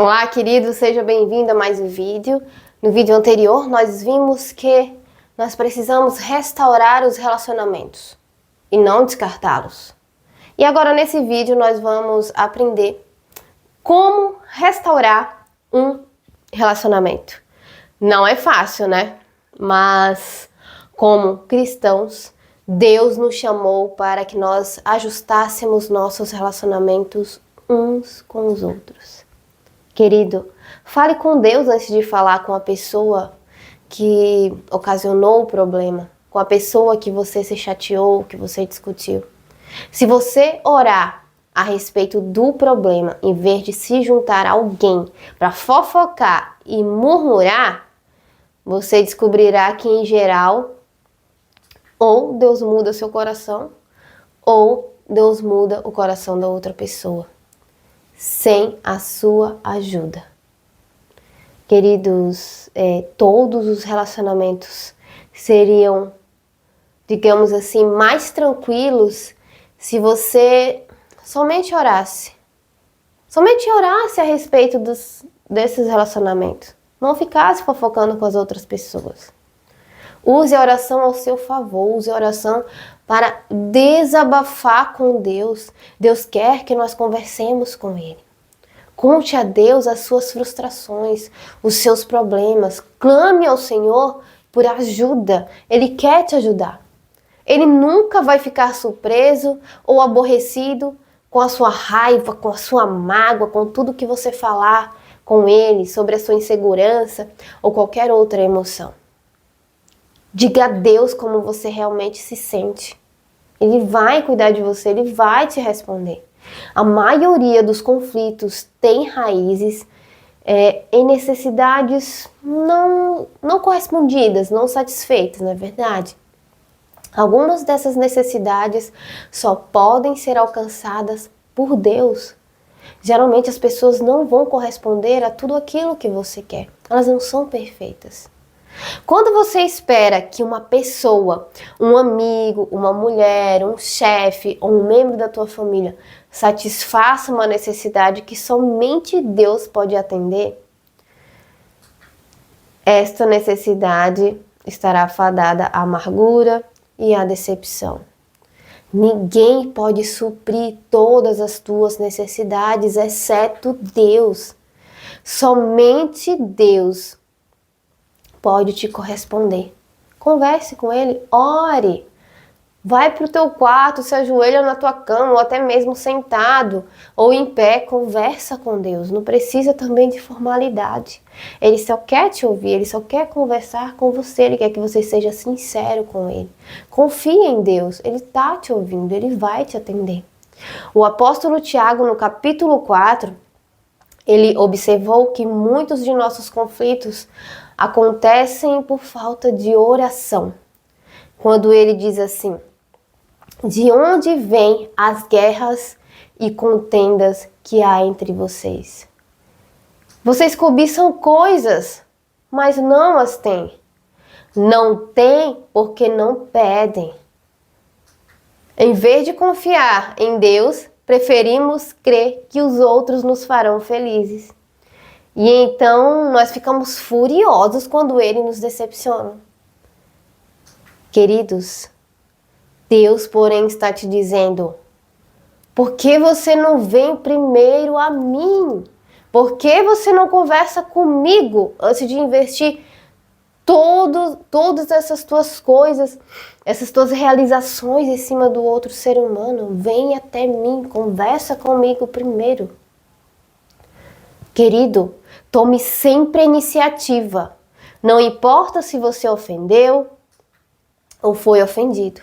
Olá, querido, seja bem-vindo a mais um vídeo. No vídeo anterior, nós vimos que nós precisamos restaurar os relacionamentos e não descartá-los. E agora, nesse vídeo, nós vamos aprender como restaurar um relacionamento. Não é fácil, né? Mas, como cristãos, Deus nos chamou para que nós ajustássemos nossos relacionamentos uns com os outros. Querido, fale com Deus antes de falar com a pessoa que ocasionou o problema, com a pessoa que você se chateou, que você discutiu. Se você orar a respeito do problema, em vez de se juntar a alguém para fofocar e murmurar, você descobrirá que, em geral, ou Deus muda seu coração, ou Deus muda o coração da outra pessoa, sem a sua ajuda. Queridos, todos os relacionamentos seriam, digamos assim, mais tranquilos se você somente orasse a respeito desses relacionamentos. Não ficasse fofocando com as outras pessoas. Use a oração ao seu favor, use a oração para desabafar com Deus. Deus quer que nós conversemos com Ele. Conte a Deus as suas frustrações, os seus problemas. Clame ao Senhor por ajuda. Ele quer te ajudar. Ele nunca vai ficar surpreso ou aborrecido com a sua raiva, com a sua mágoa, com tudo que você falar com Ele sobre a sua insegurança ou qualquer outra emoção. Diga a Deus como você realmente se sente. Ele vai cuidar de você, Ele vai te responder. A maioria dos conflitos tem raízes em necessidades não correspondidas, não satisfeitas, não é verdade? Algumas dessas necessidades só podem ser alcançadas por Deus. Geralmente as pessoas não vão corresponder a tudo aquilo que você quer. Elas não são perfeitas. Quando você espera que uma pessoa, um amigo, uma mulher, um chefe ou um membro da tua família satisfaça uma necessidade que somente Deus pode atender, esta necessidade estará fadada à amargura e à decepção. Ninguém pode suprir todas as tuas necessidades, exceto Deus. Somente Deus pode te corresponder. Converse com Ele, ore. Vai para o teu quarto, se ajoelha na tua cama, ou até mesmo sentado ou em pé, conversa com Deus. Não precisa também de formalidade. Ele só quer te ouvir, Ele só quer conversar com você, Ele quer que você seja sincero com Ele. Confie em Deus, Ele está te ouvindo, Ele vai te atender. O apóstolo Tiago, no capítulo 4, ele observou que muitos de nossos conflitos acontecem por falta de oração. Quando ele diz assim: de onde vêm as guerras e contendas que há entre vocês? Vocês cobiçam coisas, mas não as têm. Não têm porque não pedem. Em vez de confiar em Deus, preferimos crer que os outros nos farão felizes. E então nós ficamos furiosos quando Ele nos decepciona. Queridos, Deus, porém, está te dizendo: por que você não vem primeiro a mim? Por que você não conversa comigo antes de investir todas essas tuas coisas, essas tuas realizações em cima do outro ser humano? Vem até mim, conversa comigo primeiro. Querido, tome sempre a iniciativa. Não importa se você ofendeu ou foi ofendido.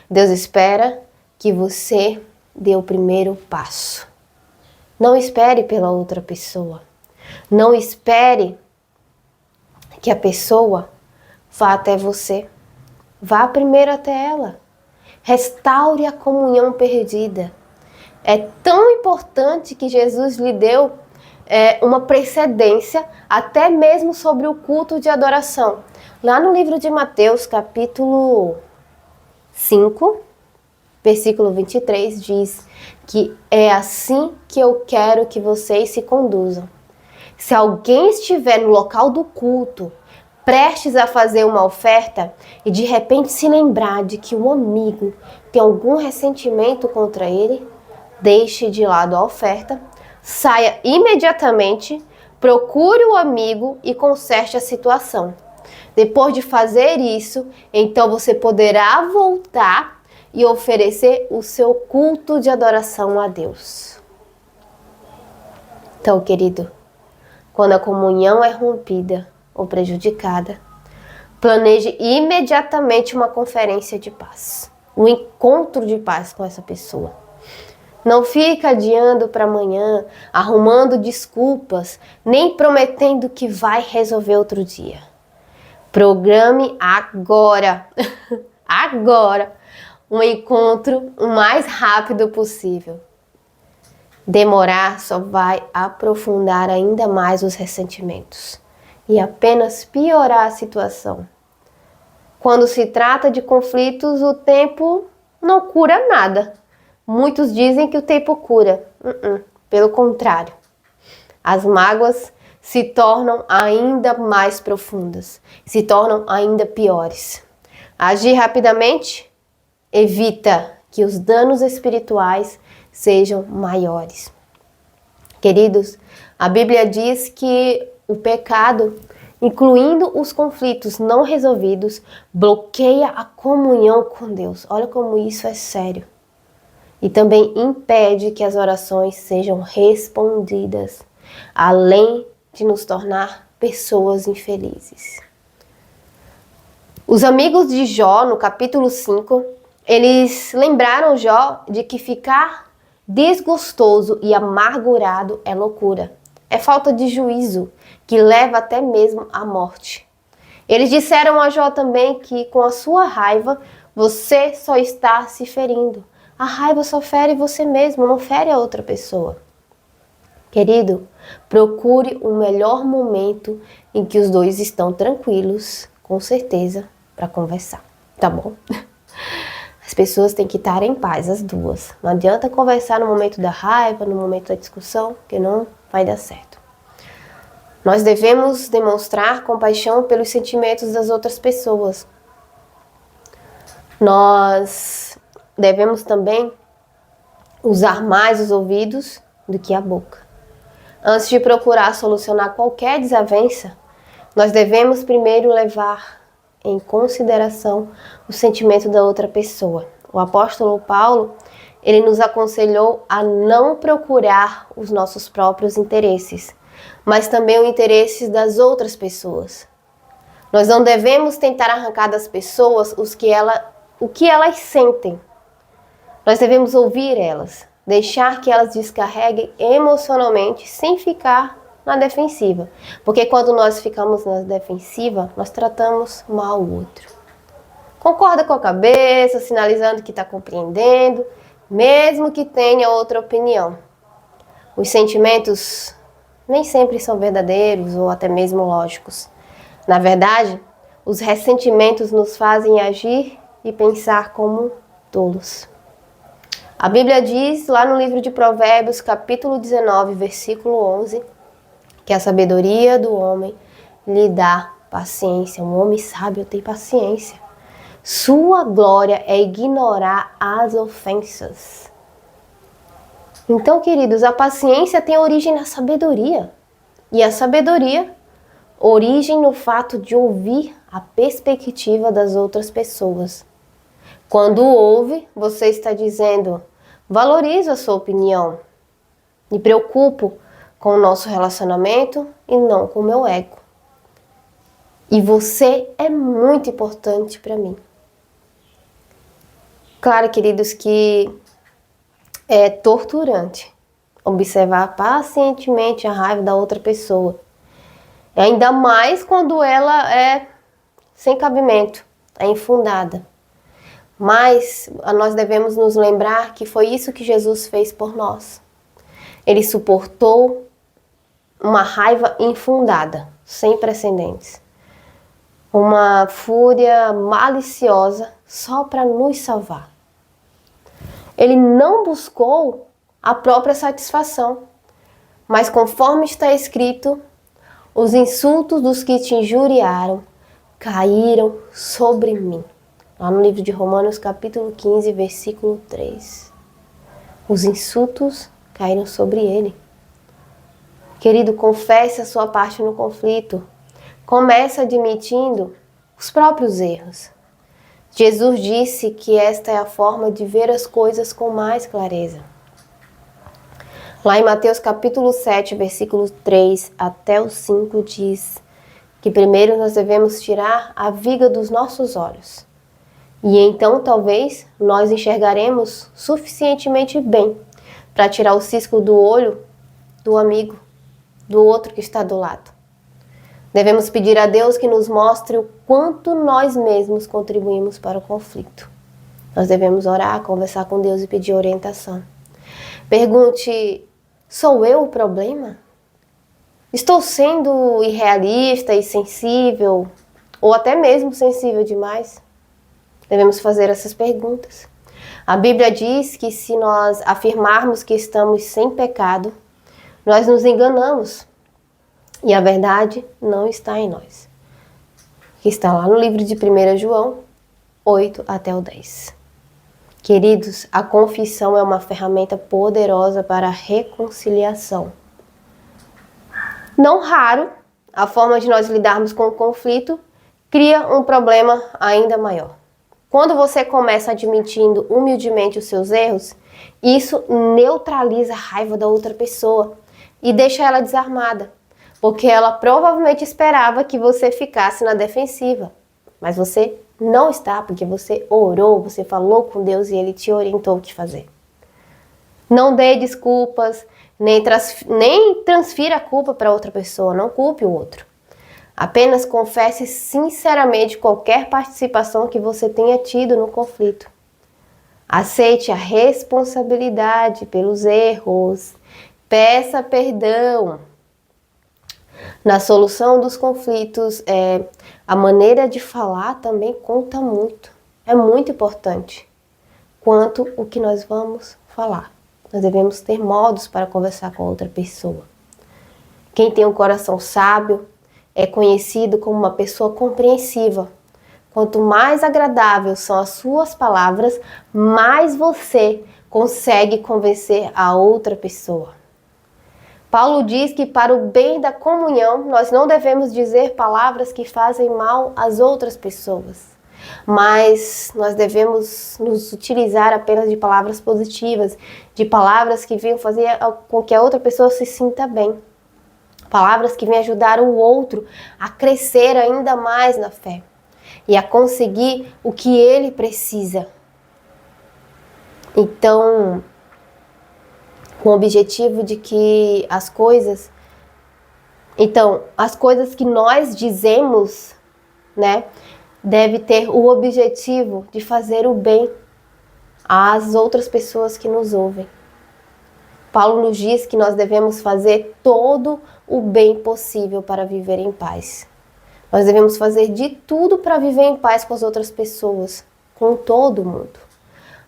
Deus espera que você dê o primeiro passo. Não espere pela outra pessoa. Não espere que a pessoa vá até você. Vá primeiro até ela. Restaure a comunhão perdida. É tão importante que Jesus lhe deu uma precedência até mesmo sobre o culto de adoração. Lá no livro de Mateus, capítulo 5, versículo 23, diz que é assim que eu quero que vocês se conduzam. Se alguém estiver no local do culto, prestes a fazer uma oferta e de repente se lembrar de que o amigo tem algum ressentimento contra ele, deixe de lado a oferta, saia imediatamente, procure o amigo e conserte a situação. Depois de fazer isso, então você poderá voltar e oferecer o seu culto de adoração a Deus. Então, querido, quando a comunhão é rompida ou prejudicada, planeje imediatamente uma conferência de paz, um encontro de paz com essa pessoa. Não fica adiando para amanhã, arrumando desculpas, nem prometendo que vai resolver outro dia. Programe agora, agora, um encontro o mais rápido possível. Demorar só vai aprofundar ainda mais os ressentimentos e apenas piorar a situação. Quando se trata de conflitos, o tempo não cura nada. Muitos dizem que o tempo cura. Pelo contrário, as mágoas se tornam ainda mais profundas, se tornam ainda piores. Agir rapidamente evita que os danos espirituais sejam maiores. Queridos, a Bíblia diz que o pecado, incluindo os conflitos não resolvidos, bloqueia a comunhão com Deus. Olha como isso é sério. E também impede que as orações sejam respondidas, além de nos tornar pessoas infelizes. Os amigos de Jó, no capítulo 5, eles lembraram Jó de que ficar desgostoso e amargurado é loucura. É falta de juízo, que leva até mesmo à morte. Eles disseram a Jó também que com a sua raiva, você só está se ferindo. A raiva só fere você mesmo, não fere a outra pessoa. Querido, procure o melhor momento em que os dois estão tranquilos, com certeza, para conversar, tá bom? As pessoas têm que estar em paz, as duas. Não adianta conversar no momento da raiva, no momento da discussão, que não vai dar certo. Nós devemos demonstrar compaixão pelos sentimentos das outras pessoas. Nós devemos também usar mais os ouvidos do que a boca. Antes de procurar solucionar qualquer desavença, nós devemos primeiro levar em consideração o sentimento da outra pessoa. O apóstolo Paulo, ele nos aconselhou a não procurar os nossos próprios interesses, mas também os interesses das outras pessoas. Nós não devemos tentar arrancar das pessoas o que elas sentem. Nós devemos ouvir elas, deixar que elas descarreguem emocionalmente sem ficar na defensiva. Porque quando nós ficamos na defensiva, nós tratamos mal o outro. Concorda com a cabeça, sinalizando que está compreendendo, mesmo que tenha outra opinião. Os sentimentos nem sempre são verdadeiros ou até mesmo lógicos. Na verdade, os ressentimentos nos fazem agir e pensar como tolos. A Bíblia diz lá no livro de Provérbios, capítulo 19, versículo 11, que a sabedoria do homem lhe dá paciência. Um homem sábio tem paciência. Sua glória é ignorar as ofensas. Então, queridos, a paciência tem origem na sabedoria. E a sabedoria, origem no fato de ouvir a perspectiva das outras pessoas. Quando ouve, você está dizendo: valorizo a sua opinião, me preocupo com o nosso relacionamento e não com o meu ego. E você é muito importante para mim. Claro, queridos, que é torturante observar pacientemente a raiva da outra pessoa. Ainda mais quando ela é sem cabimento, é infundada. Mas nós devemos nos lembrar que foi isso que Jesus fez por nós. Ele suportou uma raiva infundada, sem precedentes. Uma fúria maliciosa só para nos salvar. Ele não buscou a própria satisfação, mas conforme está escrito, Os insultos dos que te injuriaram caíram sobre mim. Lá no livro de Romanos, capítulo 15, versículo 3. Os insultos caíram sobre ele. Querido, confesse a sua parte no conflito. Comece admitindo os próprios erros. Jesus disse que esta é a forma de ver as coisas com mais clareza. Lá em Mateus capítulo 7, versículos 3 até o 5 diz que primeiro nós devemos tirar a viga dos nossos olhos. E então talvez nós enxergaremos suficientemente bem para tirar o cisco do olho do amigo, do outro que está do lado. Devemos pedir a Deus que nos mostre o quanto nós mesmos contribuímos para o conflito. Nós devemos orar, conversar com Deus e pedir orientação. Pergunte: sou eu o problema? Estou sendo irrealista e sensível, ou até mesmo sensível demais? Devemos fazer essas perguntas. A Bíblia diz que se nós afirmarmos que estamos sem pecado, nós nos enganamos e a verdade não está em nós. Que está lá no livro de 1 João 8 até o 10. Queridos, a confissão é uma ferramenta poderosa para a reconciliação. Não raro, a forma de nós lidarmos com o conflito cria um problema ainda maior. Quando você começa admitindo humildemente os seus erros, isso neutraliza a raiva da outra pessoa e deixa ela desarmada, porque ela provavelmente esperava que você ficasse na defensiva, mas você não está, porque você orou, você falou com Deus e Ele te orientou o que fazer. Não dê desculpas, nem transfira a culpa para outra pessoa, não culpe o outro. Apenas confesse sinceramente qualquer participação que você tenha tido no conflito. Aceite a responsabilidade pelos erros. Peça perdão. Na solução dos conflitos, a maneira de falar também conta muito. É muito importante quanto o que nós vamos falar. Nós devemos ter modos para conversar com outra pessoa. Quem tem um coração sábio é conhecido como uma pessoa compreensiva. Quanto mais agradáveis são as suas palavras, mais você consegue convencer a outra pessoa. Paulo diz que para o bem da comunhão, nós não devemos dizer palavras que fazem mal às outras pessoas, mas nós devemos nos utilizar apenas de palavras positivas, de palavras que venham fazer com que a outra pessoa se sinta bem. Palavras que vêm ajudar o outro a crescer ainda mais na fé e a conseguir o que ele precisa. Então, com o objetivo de que as coisas que nós dizemos, deve ter o objetivo de fazer o bem às outras pessoas que nos ouvem. Paulo nos diz que nós devemos fazer todo o bem possível para viver em paz. Nós devemos fazer de tudo para viver em paz com as outras pessoas, com todo mundo.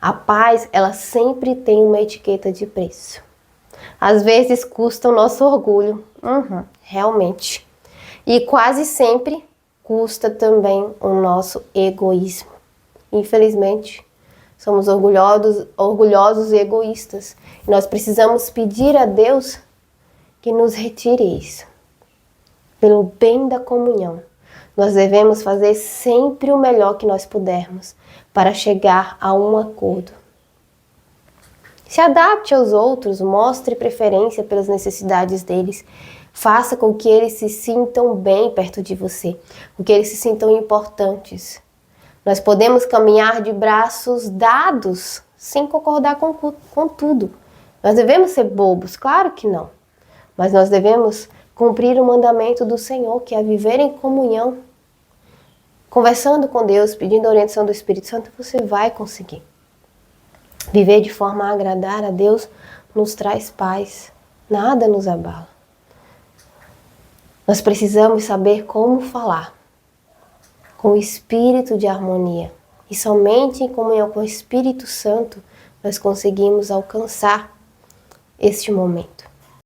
A paz, ela sempre tem uma etiqueta de preço. Às vezes custa o nosso orgulho, realmente. E quase sempre custa também o nosso egoísmo. Infelizmente, somos orgulhosos e egoístas. E nós precisamos pedir a Deus que nos retire isso. Pelo bem da comunhão, nós devemos fazer sempre o melhor que nós pudermos para chegar a um acordo. Se adapte aos outros, mostre preferência pelas necessidades deles. Faça com que eles se sintam bem perto de você, com que eles se sintam importantes. Nós podemos caminhar de braços dados, sem concordar com tudo. Nós devemos ser bobos? Claro que não. Mas nós devemos cumprir o mandamento do Senhor, que é viver em comunhão. Conversando com Deus, pedindo a orientação do Espírito Santo, você vai conseguir. Viver de forma a agradar a Deus nos traz paz. Nada nos abala. Nós precisamos saber como falar com o espírito de harmonia. E somente em comunhão com o Espírito Santo nós conseguimos alcançar este momento.